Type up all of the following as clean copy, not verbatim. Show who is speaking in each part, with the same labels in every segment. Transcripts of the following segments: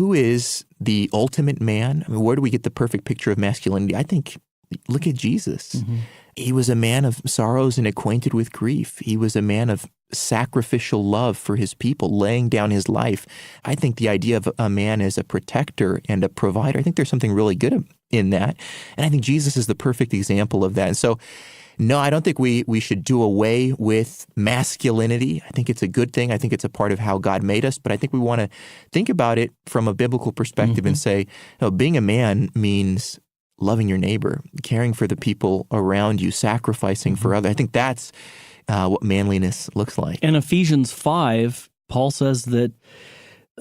Speaker 1: who is the ultimate man? I mean, where do we get the perfect picture of masculinity? I think, look at Jesus. Mm-hmm. He was a man of sorrows and acquainted with grief. He was a man of sacrificial love for his people, laying down his life. I think the idea of a man as a protector and a provider, I think there's something really good in that. And I think Jesus is the perfect example of that. And so, no, I don't think we should do away with masculinity. I think it's a good thing. I think it's a part of how God made us. But I think we want to think about it from a biblical perspective and say, no, being a man means loving your neighbor, caring for the people around you, sacrificing for others. I think that's what manliness looks like.
Speaker 2: In Ephesians 5, Paul says that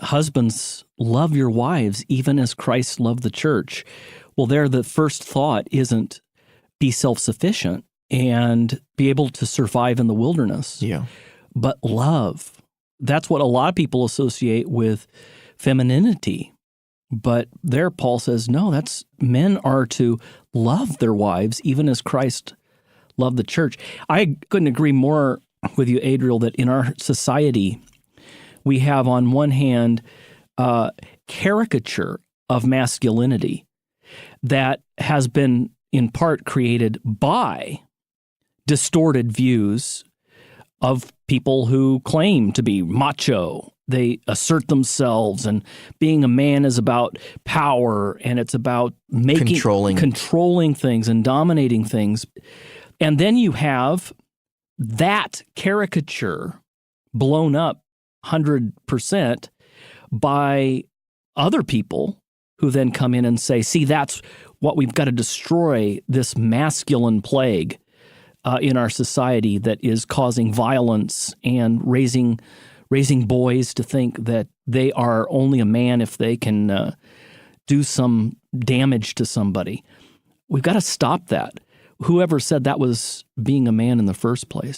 Speaker 2: husbands, love your wives even as Christ loved the church. Well, there the first thought isn't be self-sufficient and be able to survive in the wilderness, but love. That's what a lot of people associate with femininity. But there Paul says, no, men are to love their wives even as Christ loved the church. I couldn't agree more with you, Adriel, that in our society, we have on one hand a caricature of masculinity that has been in part created by distorted views of people who claim to be macho. They assert themselves, and being a man is about power, and it's about controlling things and dominating things. And then you have that caricature blown up 100% by other people who then come in and say, see, that's what we've got to destroy, this masculine plague in our society that is causing violence and raising boys to think that they are only a man if they can do some damage to somebody. We've got to stop that. Whoever said that was being a man in the first place?